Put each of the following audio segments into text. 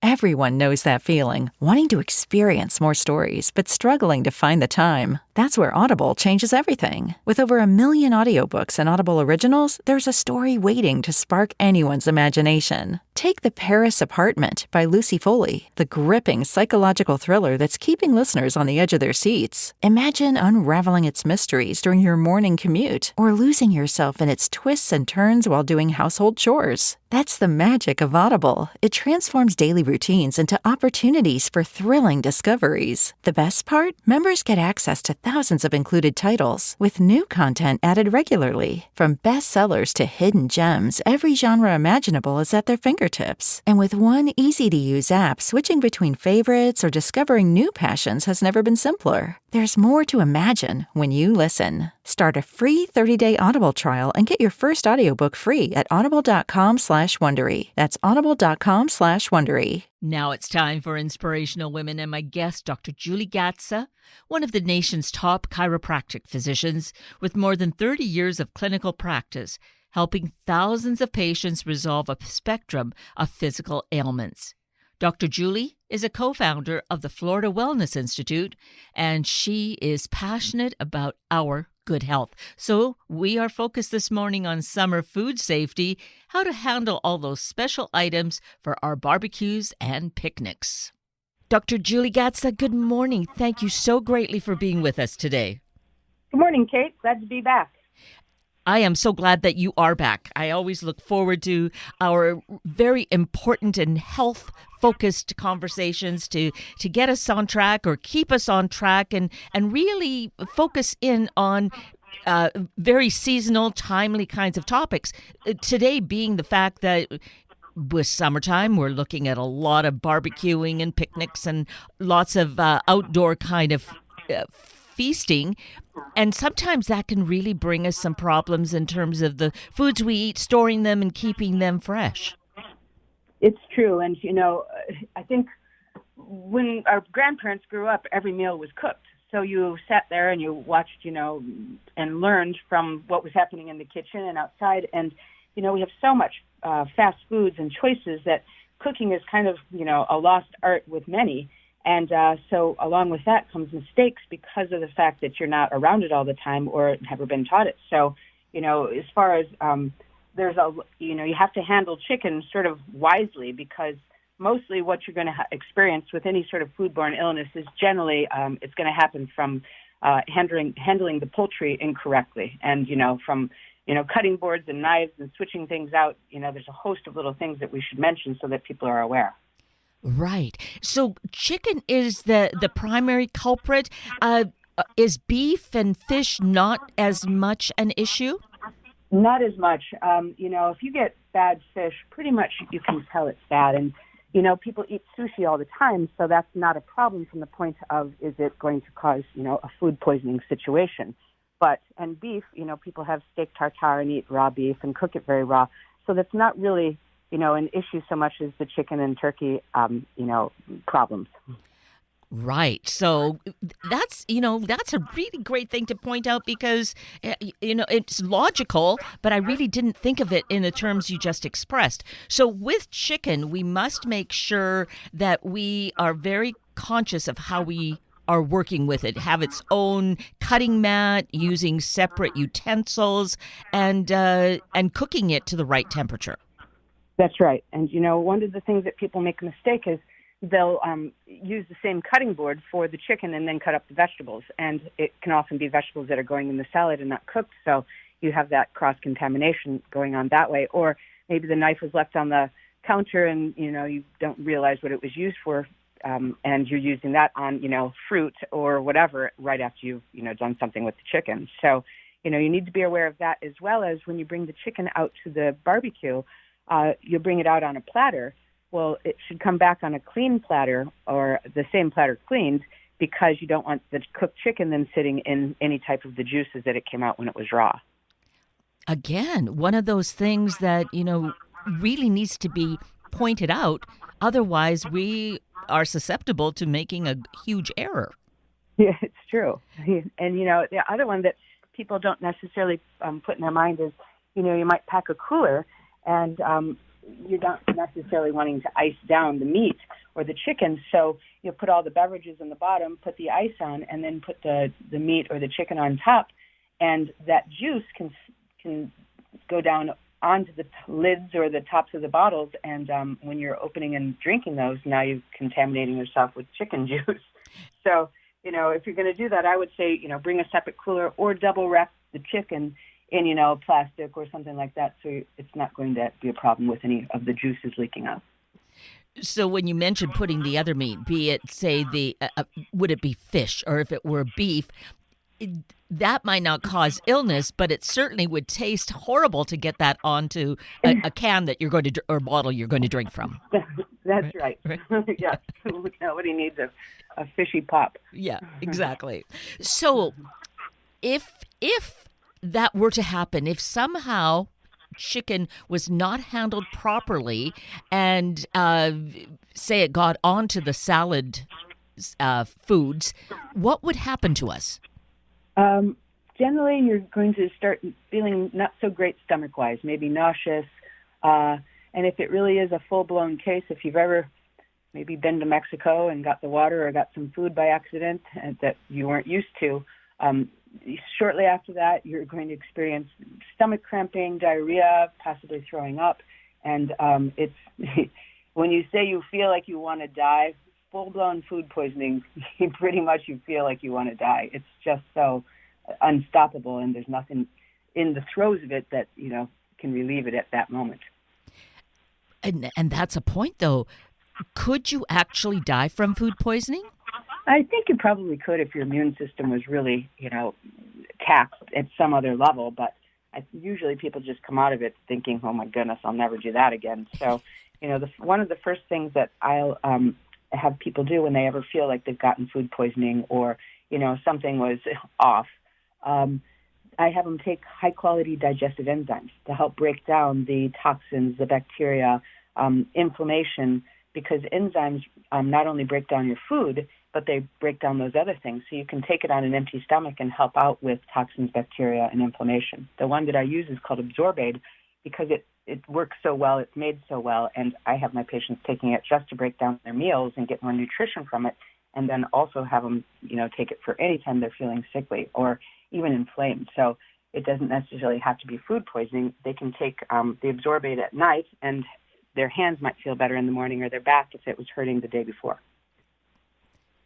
Everyone knows that feeling, wanting to experience more stories, but struggling to find the time. That's where Audible changes everything. With over 1 million audiobooks and Audible originals, there's a story waiting to spark anyone's imagination. Take The Paris Apartment by Lucy Foley, the gripping psychological thriller that's keeping listeners on the edge of their seats. Imagine unraveling its mysteries during your morning commute, or losing yourself in its twists and turns while doing household chores. That's the magic of Audible. It transforms daily routines into opportunities for thrilling discoveries. The best part? Members get access to thousands of included titles, with new content added regularly. From bestsellers to hidden gems, every genre imaginable is at their fingertips. And with one easy-to-use app, switching between favorites or discovering new passions has never been simpler. There's more to imagine when you listen. Start a free 30-day Audible trial and get your first audiobook free at audible.com/Wondery. That's audible.com/Wondery. Now it's time for Inspirational Women and my guest, Dr. Julie Gatza, one of the nation's top chiropractic physicians with more than 30 years of clinical practice, helping thousands of patients resolve a spectrum of physical ailments. Dr. Julie is a co-founder of the Florida Wellness Institute, and she is passionate about our good health. So we are focused this morning on summer food safety, how to handle all those special items for our barbecues and picnics. Dr. Julie Gatza, good morning. Thank you so greatly for being with us today. Good morning, Kate. Glad to be back. I am so glad that you are back. I always look forward to our very important and health-focused conversations to get us on track or keep us on track and really focus in on very seasonal, timely kinds of topics. Today being the fact that with summertime, we're looking at a lot of barbecuing and picnics and lots of outdoor kind of feasting. And sometimes that can really bring us some problems in terms of the foods we eat, storing them and keeping them fresh. It's true. And, I think when our grandparents grew up, every meal was cooked. So you sat there and you watched, and learned from what was happening in the kitchen and outside. And, we have so much fast foods and choices that cooking is kind of, a lost art with many. And so along with that comes mistakes because of the fact that you're not around it all the time or never been taught it. So, as far as you have to handle chicken sort of wisely, because mostly what you're going to experience with any sort of foodborne illness is generally it's going to happen from handling the poultry incorrectly. And, from, cutting boards and knives and switching things out, there's a host of little things that we should mention so that people are aware. Right. So chicken is the primary culprit. Is beef and fish not as much an issue? Not as much. If you get bad fish, pretty much you can tell it's bad. And, people eat sushi all the time, so that's not a problem from the point of, is it going to cause, a food poisoning situation? And beef, people have steak tartare and eat raw beef and cook it very raw. So that's not really an issue so much as the chicken and turkey, problems. Right. So that's a really great thing to point out because, it's logical, but I really didn't think of it in the terms you just expressed. So with chicken, we must make sure that we are very conscious of how we are working with it, have its own cutting mat, using separate utensils, and cooking it to the right temperature. That's right. And, one of the things that people make a mistake is they'll use the same cutting board for the chicken and then cut up the vegetables. And it can often be vegetables that are going in the salad and not cooked. So you have that cross-contamination going on that way. Or maybe the knife was left on the counter and, you don't realize what it was used for. And you're using that on, fruit or whatever right after you've, done something with the chicken. So, you need to be aware of that, as well as when you bring the chicken out to the barbecue, you bring it out on a platter. Well, it should come back on a clean platter or the same platter cleaned, because you don't want the cooked chicken then sitting in any type of the juices that it came out when it was raw. Again, one of those things that, really needs to be pointed out. Otherwise, we are susceptible to making a huge error. Yeah, it's true. And, the other one that people don't necessarily put in their mind is, you might pack a cooler and you're not necessarily wanting to ice down the meat or the chicken. So you put all the beverages in the bottom, put the ice on, and then put the meat or the chicken on top. And that juice can go down onto the lids or the tops of the bottles. And when you're opening and drinking those, now you're contaminating yourself with chicken juice. So, if you're going to do that, I would say, bring a separate cooler or double wrap the chicken in, plastic or something like that, so it's not going to be a problem with any of the juices leaking out. So when you mentioned putting the other meat, be it, say, would it be fish, or if it were beef, that might not cause illness, but it certainly would taste horrible to get that onto a can that you're going to, or bottle you're going to drink from. That's right. Yeah, nobody needs a fishy pop. Yeah, exactly. So if that were to happen, if somehow chicken was not handled properly and say it got onto the salad foods, what would happen to us? Generally, you're going to start feeling not so great stomach-wise, maybe nauseous. And if it really is a full-blown case, if you've ever maybe been to Mexico and got the water or got some food by accident that you weren't used to, shortly after that, you're going to experience stomach cramping, diarrhea, possibly throwing up. And it's when you say you feel like you want to die, full-blown food poisoning, you feel like you want to die. It's just so unstoppable, and there's nothing in the throes of it that, can relieve it at that moment. And that's a point, though. Could you actually die from food poisoning? I think you probably could if your immune system was really, taxed at some other level, but usually people just come out of it thinking, oh my goodness, I'll never do that again. So, one of the first things that I'll have people do when they ever feel like they've gotten food poisoning or, something was off, I have them take high-quality digestive enzymes to help break down the toxins, the bacteria, inflammation, because enzymes not only break down your food, but they break down those other things. So you can take it on an empty stomach and help out with toxins, bacteria, and inflammation. The one that I use is called Absorbaid because it works so well, it's made so well, and I have my patients taking it just to break down their meals and get more nutrition from it, and then also have them, take it for any time they're feeling sickly or even inflamed. So it doesn't necessarily have to be food poisoning. They can take the Absorbaid at night, and their hands might feel better in the morning, or their back if it was hurting the day before.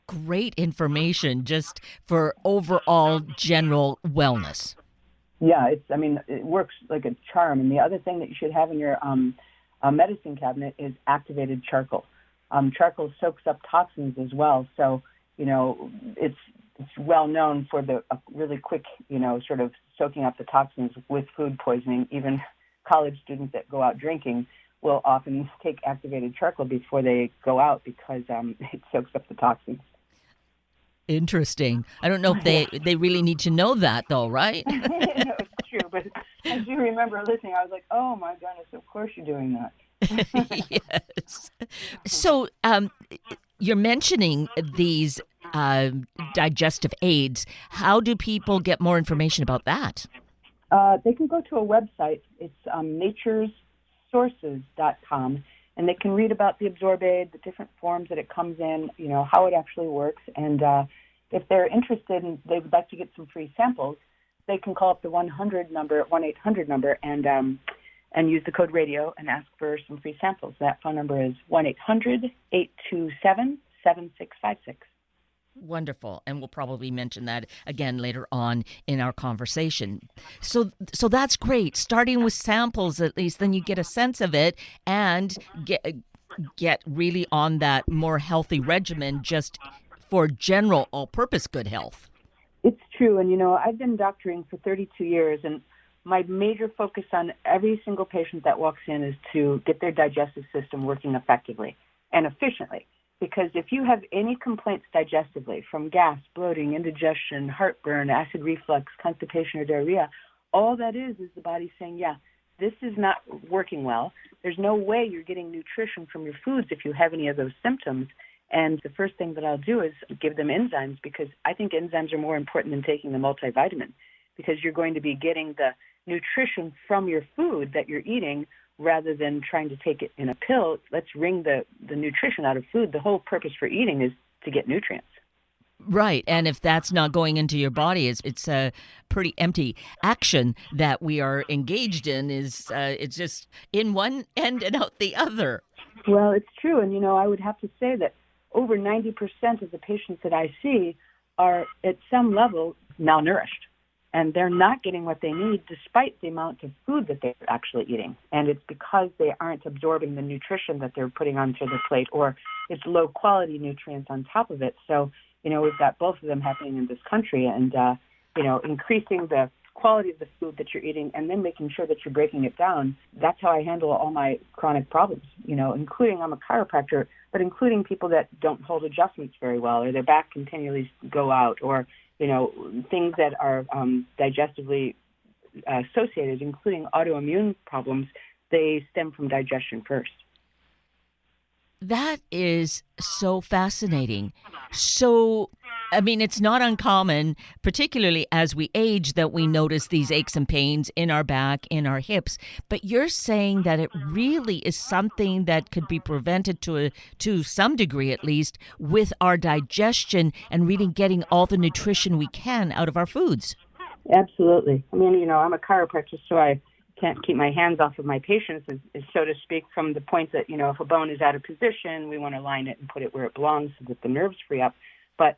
Great information just for overall general wellness. Yeah, it works like a charm. And the other thing that you should have in your medicine cabinet is activated charcoal. Charcoal soaks up toxins as well. So, it's well known for the really quick, sort of soaking up the toxins with food poisoning. Even college students that go out drinking will often take activated charcoal before they go out because it soaks up the toxins. Interesting. I don't know if they really need to know that, though, right? No, it's true. But I do remember listening. I was like, oh, my goodness, of course you're doing that. Yes. So you're mentioning these digestive aids. How do people get more information about that? They can go to a website. It's naturesources.com, and they can read about the Absorbaid, the different forms that it comes in, how it actually works. And if they're interested and they would like to get some free samples, they can call up the 1-800 number and use the code radio and ask for some free samples. That phone number is 1-800-827-7656. Wonderful. And we'll probably mention that again later on in our conversation. So that's great. Starting with samples, at least, then you get a sense of it and get really on that more healthy regimen just for general all-purpose good health. It's true. And, I've been doctoring for 32 years, and my major focus on every single patient that walks in is to get their digestive system working effectively and efficiently. Because if you have any complaints digestively, from gas, bloating, indigestion, heartburn, acid reflux, constipation, or diarrhea, all that is the body saying, yeah, this is not working well. There's no way you're getting nutrition from your foods if you have any of those symptoms. And the first thing that I'll do is give them enzymes, because I think enzymes are more important than taking the multivitamin, because you're going to be getting the nutrition from your food that you're eating rather than trying to take it in a pill. Let's wring the nutrition out of food. The whole purpose for eating is to get nutrients. Right. And if that's not going into your body, it's a pretty empty action that we are engaged in. It's just in one end and out the other. Well, it's true. And, I would have to say that over 90% of the patients that I see are at some level malnourished. And they're not getting what they need despite the amount of food that they're actually eating. And it's because they aren't absorbing the nutrition that they're putting onto their plate, or it's low-quality nutrients on top of it. So, we've got both of them happening in this country, and, increasing the quality of the food that you're eating and then making sure that you're breaking it down. That's how I handle all my chronic problems, including I'm a chiropractor, but including people that don't hold adjustments very well, or their back continually go out, or, things that are digestively associated, including autoimmune problems. They stem from digestion first. That is so fascinating. So, it's not uncommon, particularly as we age, that we notice these aches and pains in our back, in our hips. But you're saying that it really is something that could be prevented to some degree, at least, with our digestion and really getting all the nutrition we can out of our foods. Absolutely. I'm a chiropractor, so I can't keep my hands off of my patients, so to speak, from the point that, if a bone is out of position, we want to line it and put it where it belongs so that the nerves free up. But,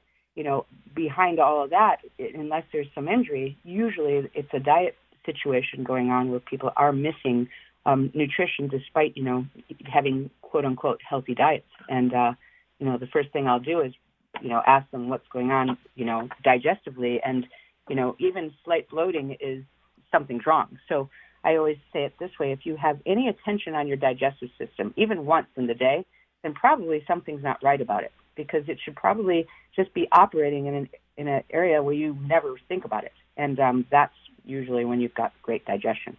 behind all of that, unless there's some injury, usually it's a diet situation going on where people are missing nutrition despite, having quote-unquote healthy diets. And, the first thing I'll do is, ask them what's going on, digestively. And, even slight bloating is something's wrong. So I always say it this way: if you have any attention on your digestive system, even once in the day, then probably something's not right about it, because it should probably just be operating in an area where you never think about it. And that's usually when you've got great digestion.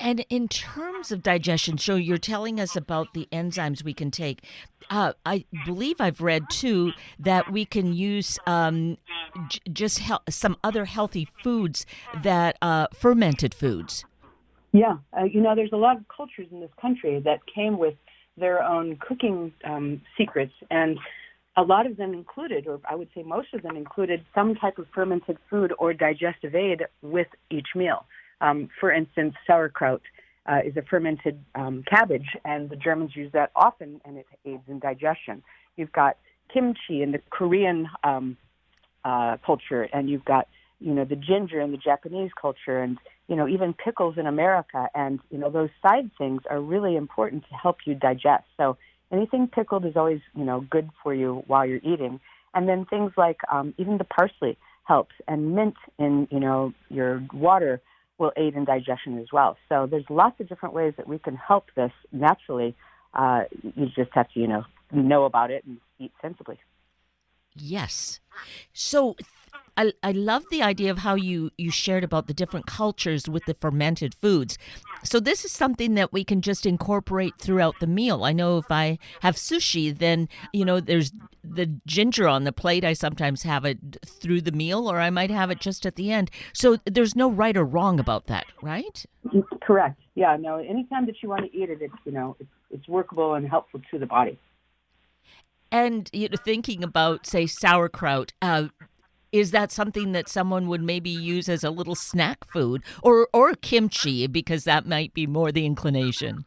And in terms of digestion, so you're telling us about the enzymes we can take. I believe I've read, too, that we can use some other healthy foods, that fermented foods. Yeah. There's a lot of cultures in this country that came with their own cooking secrets, and a lot of them included, or I would say most of them included, some type of fermented food or digestive aid with each meal. For instance, sauerkraut is a fermented cabbage, and the Germans use that often, and it aids in digestion. You've got kimchi in the Korean culture, and you've got, the ginger in the Japanese culture, and, even pickles in America. And, those side things are really important to help you digest. So anything pickled is always, good for you while you're eating. And then things like even the parsley helps, and mint in, your water will aid in digestion as well. So there's lots of different ways that we can help this naturally. You just have to, know about it and eat sensibly. Yes. So I love the idea of how you shared about the different cultures with the fermented foods. So this is something that we can just incorporate throughout the meal. I know if I have sushi, then, there's the ginger on the plate. I sometimes have it through the meal, or I might have it just at the end. So there's no right or wrong about that, right? Correct. Yeah, no, anytime that you want to eat it, it's workable and helpful to the body. And thinking about, say, sauerkraut, is that something that someone would maybe use as a little snack food, or kimchi, because that might be more the inclination?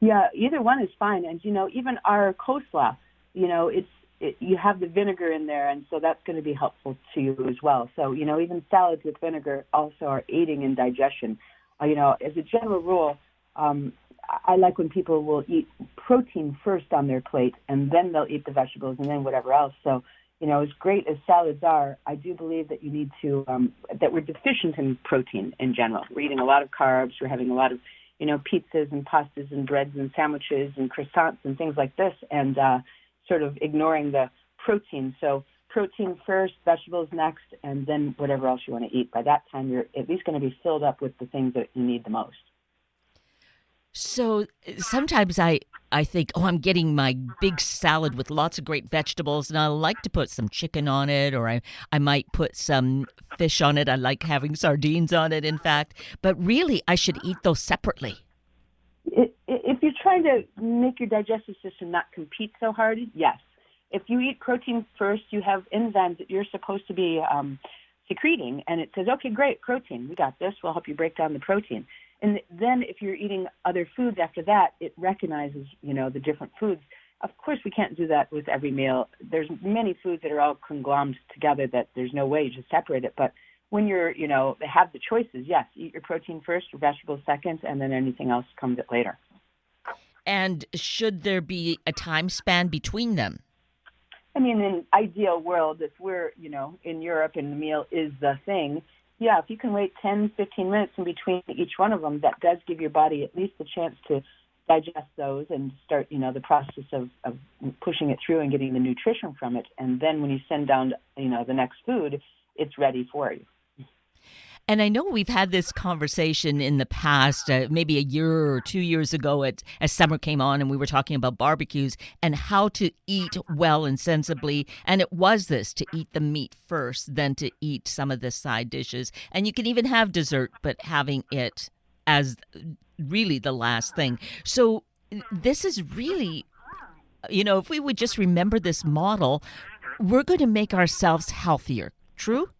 Yeah, either one is fine. And, even our coleslaw, you have the vinegar in there, and so that's going to be helpful to you as well. So, even salads with vinegar also are aiding in digestion. As a general rule, I like when people will eat protein first on their plate, and then they'll eat the vegetables, and then whatever else. So, as great as salads are, I do believe that you need to, that we're deficient in protein in general. We're eating a lot of carbs. We're having a lot of, pizzas and pastas and breads and sandwiches and croissants and things like this, and sort of ignoring the protein. So protein first, vegetables next, and then whatever else you want to eat. By that time, you're at least going to be filled up with the things that you need the most. So sometimes I think, oh, I'm getting my big salad with lots of great vegetables, and I like to put some chicken on it, or I might put some fish on it. I like having sardines on it, in fact. But really, I should eat those separately. If you're trying to make your digestive system not compete so hard, yes. If you eat protein first, you have enzymes that you're supposed to be secreting, and it says, okay, great, protein, we got this. We'll help you break down the protein. And then if you're eating other foods after that, it recognizes, the different foods. Of course, we can't do that with every meal. There's many foods that are all conglomerated together that there's no way to separate it. But when you're, have the choices, yes, eat your protein first, your vegetables second, and then anything else comes it later. And should there be a time span between them? I mean, in ideal world, if we're, in Europe and the meal is the thing, yeah, if you can wait 10, 15 minutes in between each one of them, that does give your body at least a chance to digest those and start, the process of pushing it through and getting the nutrition from it. And then when you send down, the next food, it's ready for you. And I know we've had this conversation in the past, maybe a year or 2 years ago as summer came on and we were talking about barbecues and how to eat well and sensibly. And it was this, to eat the meat first, then to eat some of the side dishes. And you can even have dessert, but having it as really the last thing. So this is really, if we would just remember this model, we're going to make ourselves healthier. True?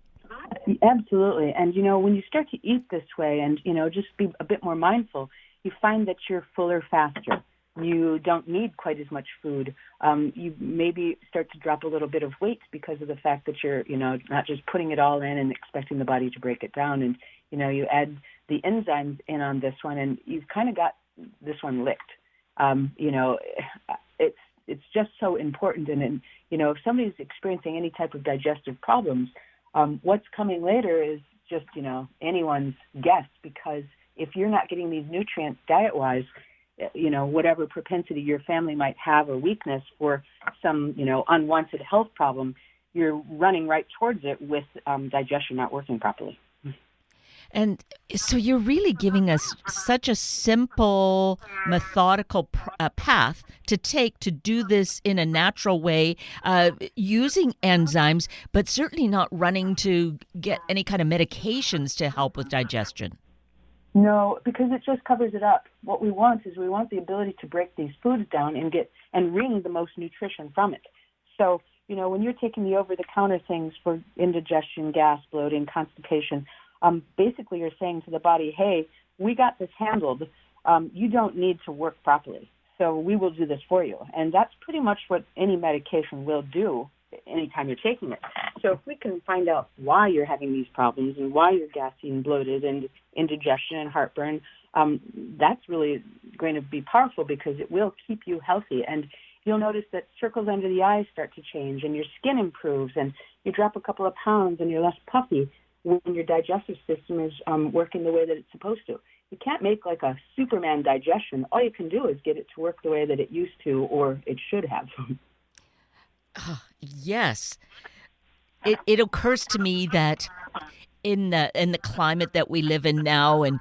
Absolutely. And, when you start to eat this way and, just be a bit more mindful, you find that you're fuller faster. You don't need quite as much food. You maybe start to drop a little bit of weight because of the fact that you're, not just putting it all in and expecting the body to break it down. And, you add the enzymes in on this one and you've kind of got this one licked. It's just so important. And, if somebody's experiencing any type of digestive problems, what's coming later is just, anyone's guess, because if you're not getting these nutrients diet-wise, whatever propensity your family might have or weakness for some, unwanted health problem, you're running right towards it with digestion not working properly. And so you're really giving us such a simple, methodical path to take to do this in a natural way, using enzymes, but certainly not running to get any kind of medications to help with digestion. No, because it just covers it up. What we want is the ability to break these foods down and wring the most nutrition from it. So, when you're taking the over-the-counter things for indigestion, gas, bloating, constipation, basically you're saying to the body, hey, we got this handled. You don't need to work properly. So we will do this for you. And that's pretty much what any medication will do anytime you're taking it. So if we can find out why you're having these problems and why you're gassy and bloated and indigestion and heartburn, that's really going to be powerful because it will keep you healthy. And you'll notice that circles under the eyes start to change and your skin improves and you drop a couple of pounds and you're less puffy when your digestive system is working the way that it's supposed to. You can't make like a Superman digestion. All you can do is get it to work the way that it used to or it should have. Yes. It occurs to me that in the climate that we live in now and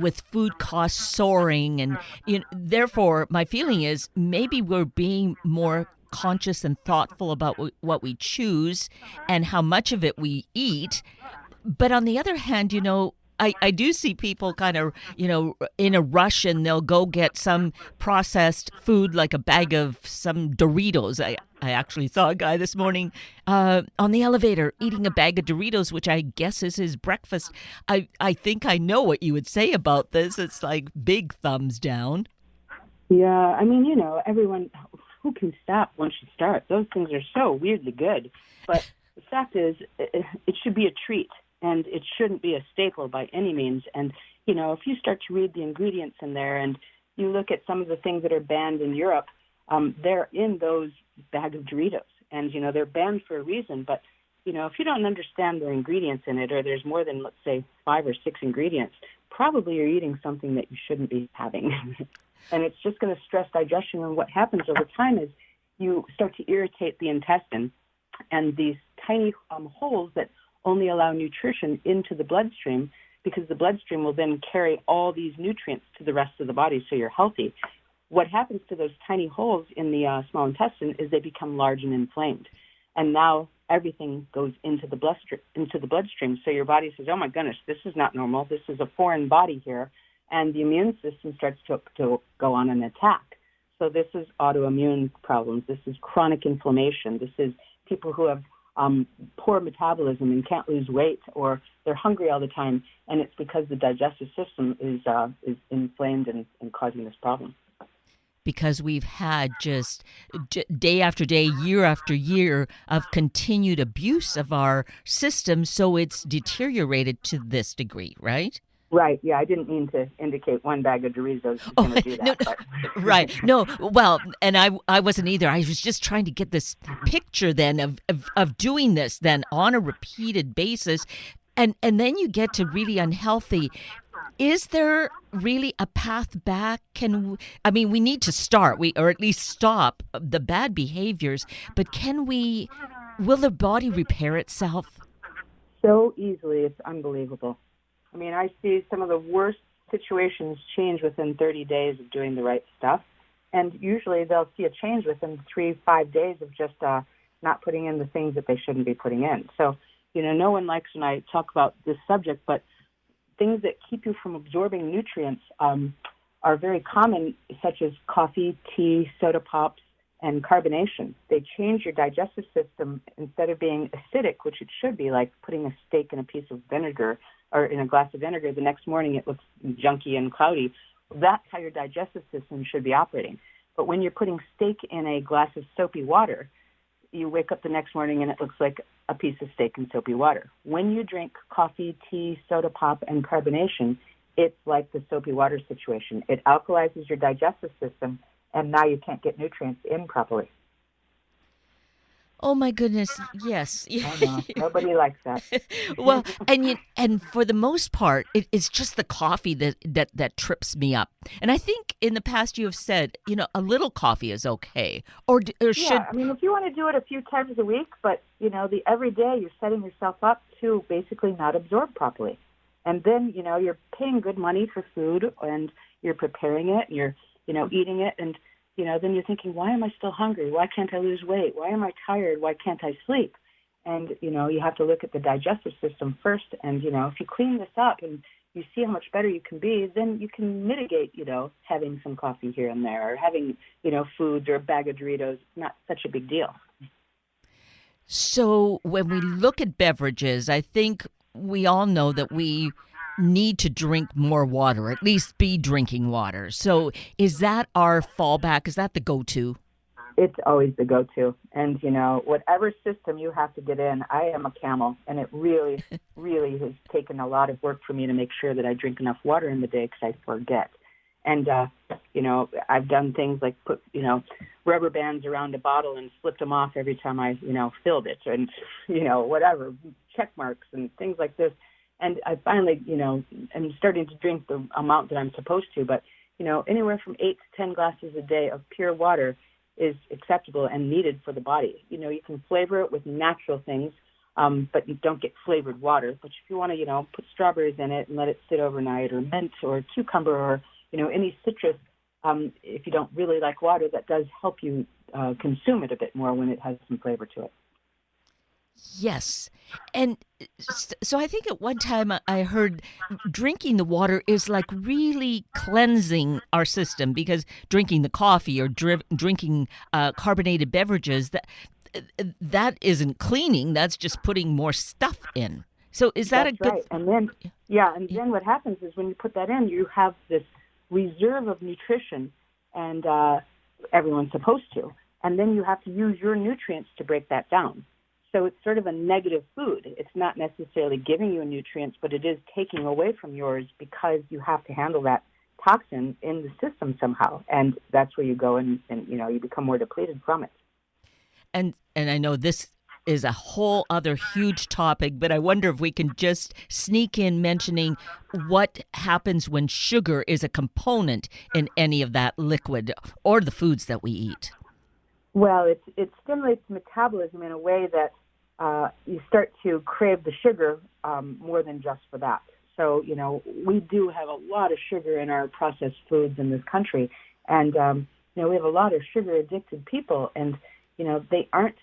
with food costs soaring and therefore my feeling is maybe we're being more conscious and thoughtful about what we choose and how much of it we eat. But on the other hand, I do see people kind of, in a rush and they'll go get some processed food like a bag of some Doritos. I actually saw a guy this morning on the elevator eating a bag of Doritos, which I guess is his breakfast. I think I know what you would say about this. It's like big thumbs down. Yeah, I mean, everyone who can stop once you start. Those things are so weirdly good. But the fact is, it should be a treat. And it shouldn't be a staple by any means. And, if you start to read the ingredients in there and you look at some of the things that are banned in Europe, they're in those bag of Doritos. And, they're banned for a reason. But, if you don't understand the ingredients in it or there's more than, let's say, 5 or 6 ingredients, probably you're eating something that you shouldn't be having. And it's just going to stress digestion. And what happens over time is you start to irritate the intestine and these tiny holes that only allow nutrition into the bloodstream because the bloodstream will then carry all these nutrients to the rest of the body so you're healthy. What happens to those tiny holes in the small intestine is they become large and inflamed. And now everything goes into the bloodstream. So your body says, oh, my goodness, this is not normal. This is a foreign body here. And the immune system starts to go on an attack. So this is autoimmune problems. This is chronic inflammation. This is people who have poor metabolism and can't lose weight, or they're hungry all the time. And it's because the digestive system is inflamed and causing this problem. Because we've had just day after day, year after year of continued abuse of our system, so it's deteriorated to this degree, right? Right. Yeah, I didn't mean to indicate one bag of Doritos is going to do that. No, but. Right. No, well, and I wasn't either. I was just trying to get this picture then of doing this then on a repeated basis. And then you get to really unhealthy. Is there really a path back? We need to start, or at least stop the bad behaviors, but will the body repair itself? So easily, it's unbelievable. I mean, I see some of the worst situations change within 30 days of doing the right stuff. And usually they'll see a change within 3-5 days of just not putting in the things that they shouldn't be putting in. So, no one likes when I talk about this subject, but things that keep you from absorbing nutrients are very common, such as coffee, tea, soda pops, and carbonation. They change your digestive system. Instead of being acidic, which it should be, like putting a steak in a piece of vinegar or in a glass of vinegar, the next morning it looks junky and cloudy. That's how your digestive system should be operating. But when you're putting steak in a glass of soapy water, you wake up the next morning and it looks like a piece of steak and soapy water. When you drink coffee, tea, soda pop, and carbonation, it's like the soapy water situation. It alkalizes your digestive system, and now you can't get nutrients in properly. Oh my goodness, yes. I know. Nobody likes that. Well, and for the most part, it's just the coffee that trips me up. And I think in the past you have said, a little coffee is okay, or should. Yeah, if you want to do it a few times a week, but the every day you're setting yourself up to basically not absorb properly, and then you're paying good money for food and you're preparing it, and you're eating it, and then you're thinking, why am I still hungry? Why can't I lose weight? Why am I tired? Why can't I sleep? And, you have to look at the digestive system first. And, if you clean this up and you see how much better you can be, then you can mitigate, having some coffee here and there, or having, foods or a bag of Doritos. It's not such a big deal. So when we look at beverages, I think we all know that we need to drink more water, at least be drinking water. So is that our fallback? Is that the go-to? It's always the go-to. And, whatever system you have to get in, I am a camel, and it really, really has taken a lot of work for me to make sure that I drink enough water in the day because I forget. And, I've done things like put, rubber bands around a bottle and slipped them off every time I, filled it, and, whatever, check marks and things like this. And I finally, am starting to drink the amount that I'm supposed to. But, anywhere from 8 to 10 glasses a day of pure water is acceptable and needed for the body. You can flavor it with natural things, but you don't get flavored water. But if you want to, put strawberries in it and let it sit overnight, or mint or cucumber, or, any citrus, if you don't really like water, that does help you consume it a bit more when it has some flavor to it. Yes. And so I think at one time I heard drinking the water is like really cleansing our system, because drinking the coffee or drinking carbonated beverages, that isn't cleaning. That's just putting more stuff in. So is that That's a good... right. And then what happens is when you put that in, you have this reserve of nutrition, and everyone's supposed to. And then you have to use your nutrients to break that down. So it's sort of a negative food. It's not necessarily giving you nutrients, but it is taking away from yours, because you have to handle that toxin in the system somehow. And that's where you go and you become more depleted from it. And I know this is a whole other huge topic, but I wonder if we can just sneak in mentioning what happens when sugar is a component in any of that liquid or the foods that we eat. Well, it stimulates metabolism in a way that you start to crave the sugar more than just for that. So, we do have a lot of sugar in our processed foods in this country. And, we have a lot of sugar-addicted people, and, they aren't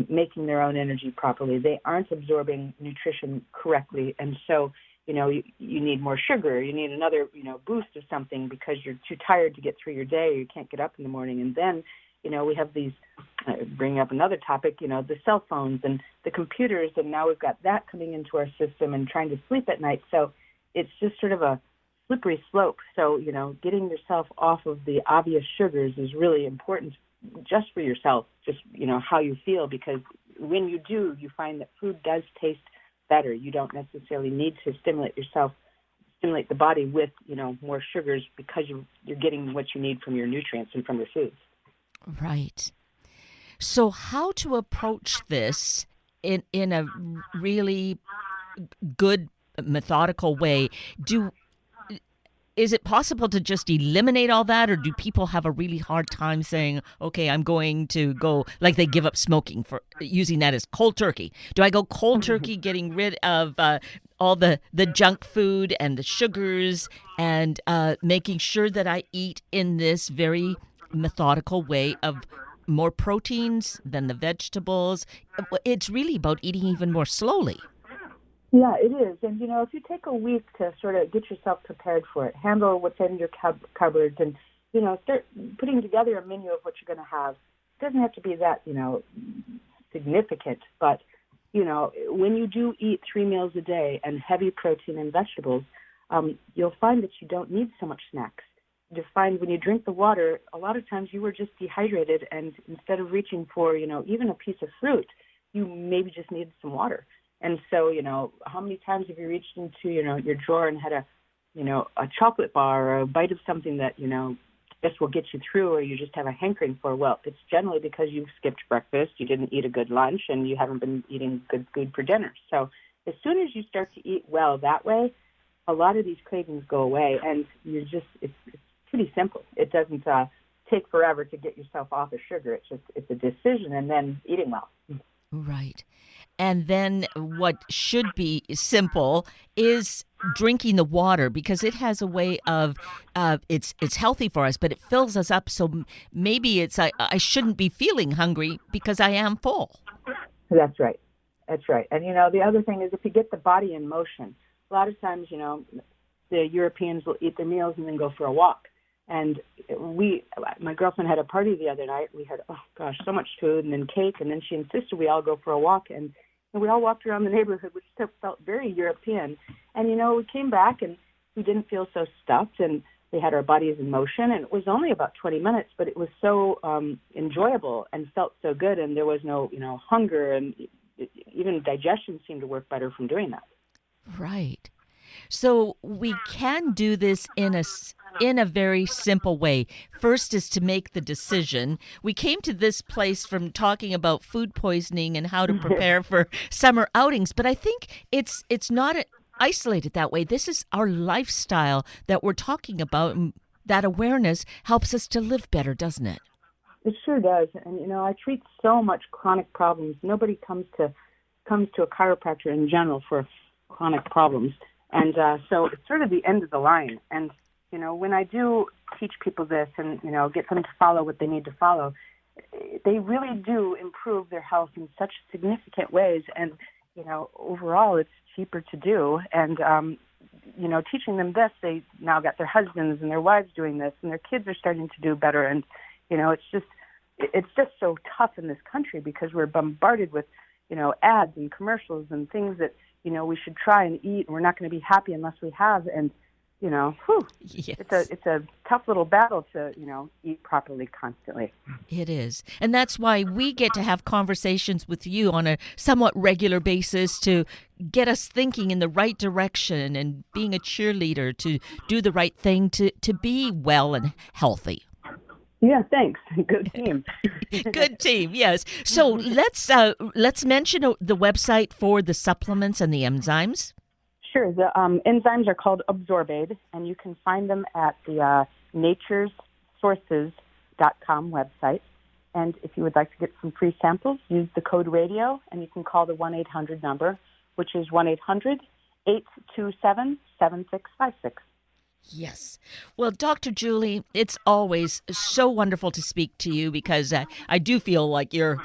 making their own energy properly. They aren't absorbing nutrition correctly. And so, you need more sugar. You need another, boost of something because you're too tired to get through your day, or you can't get up in the morning. And then, we have these, bringing up another topic, the cell phones and the computers, and now we've got that coming into our system and trying to sleep at night. So it's just sort of a slippery slope. So, getting yourself off of the obvious sugars is really important just for yourself, just, how you feel, because when you do, you find that food does taste better. You don't necessarily need to stimulate the body with, more sugars because you're getting what you need from your nutrients and from your foods. Right. So how to approach this in a really good, methodical way? Is it possible to just eliminate all that, or do people have a really hard time saying, okay, I'm going to go, like they give up smoking, for using that as cold turkey? Do I go cold turkey, getting rid of all the junk food and the sugars, and making sure that I eat in this very methodical way of more proteins than the vegetables? It's really about eating even more slowly. Yeah, it is. And, if you take a week to sort of get yourself prepared for it, handle what's in your cupboards and, start putting together a menu of what you're going to have. It doesn't have to be that, significant. But, when you do eat 3 meals a day and heavy protein and vegetables, you'll find that you don't need so much snacks. You'll find when you drink the water, a lot of times you were just dehydrated, and instead of reaching for, even a piece of fruit, you maybe just needed some water. And so, how many times have you reached into, your drawer and had a chocolate bar or a bite of something that, just will get you through, or you just have a hankering for? Well, it's generally because you've skipped breakfast, you didn't eat a good lunch, and you haven't been eating good food for dinner. So as soon as you start to eat well that way, a lot of these cravings go away, and it's pretty simple. It doesn't take forever to get yourself off of sugar. It's a decision, and then eating well. Right. And then what should be simple is drinking the water, because it has a way of, it's healthy for us, but it fills us up. So maybe I shouldn't be feeling hungry because I am full. That's right. And, the other thing is, if you get the body in motion, a lot of times, the Europeans will eat their meals and then go for a walk. And my girlfriend had a party the other night. We had, so much food and then cake. And then she insisted we all go for a walk. And we all walked around the neighborhood, which still felt very European. And, we came back and we didn't feel so stuffed. And we had our bodies in motion. And it was only about 20 minutes, but it was so enjoyable and felt so good. And there was no, hunger. And even digestion seemed to work better from doing that. Right. So we can do this in a very simple way. First is to make the decision. We came to this place from talking about food poisoning and how to prepare for summer outings, but I think it's not isolated that way. This is our lifestyle that we're talking about, and that awareness helps us to live better, doesn't it? It sure does. And, I treat so much chronic problems. Nobody comes to a chiropractor in general for chronic problems. And so it's sort of the end of the line. And, when I do teach people this and, get them to follow what they need to follow, they really do improve their health in such significant ways. And, overall, it's cheaper to do. And, teaching them this, they now got their husbands and their wives doing this, and their kids are starting to do better. And, it's just so tough in this country because we're bombarded with, ads and commercials and things that, we should try and eat, and we're not going to be happy unless we have. And, yes. It's a tough little battle to, eat properly constantly. It is. And that's why we get to have conversations with you on a somewhat regular basis to get us thinking in the right direction and being a cheerleader to do the right thing to be well and healthy. Yeah, thanks. Good team. Good team, yes. So let's mention the website for the supplements and the enzymes. Sure. The enzymes are called Absorbaid, and you can find them at the naturesources.com website. And if you would like to get some free samples, use the code RADIO, and you can call the 1-800 number, which is 827-7656. Yes. Well, Dr. Julie, it's always so wonderful to speak to you because I do feel like you're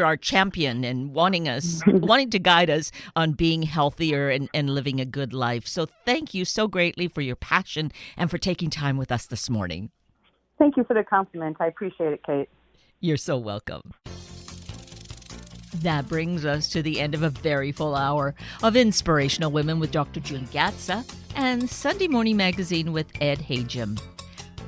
our champion and wanting to guide us on being healthier and living a good life. So thank you so greatly for your passion and for taking time with us this morning. Thank you for the compliment. I appreciate it, Kate. You're so welcome. That brings us to the end of a very full hour of Inspirational Women with Dr. Julie Gatza and Sunday Morning Magazine with Ed Hajim.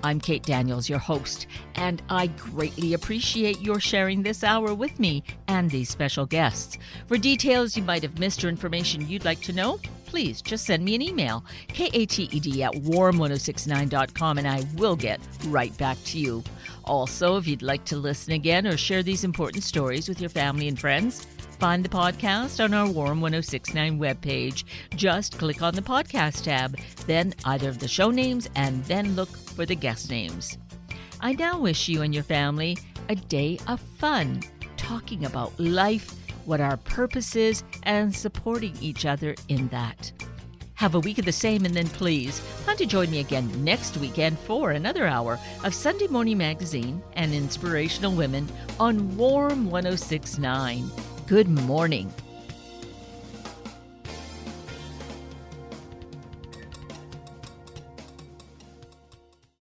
I'm Kate Daniels, your host, and I greatly appreciate your sharing this hour with me and these special guests. For details you might have missed or information you'd like to know, please just send me an email, kated@warm1069.com, and I will get right back to you. Also, if you'd like to listen again or share these important stories with your family and friends, find the podcast on our Warm 1069 webpage. Just click on the podcast tab, then either of the show names, and then look for the guest names. I now wish you and your family a day of fun, talking about life, what our purpose is, and supporting each other in that. Have a week of the same, and then please plan to join me again next weekend for another hour of Sunday Morning Magazine and Inspirational Women on Warm 1069. Good morning.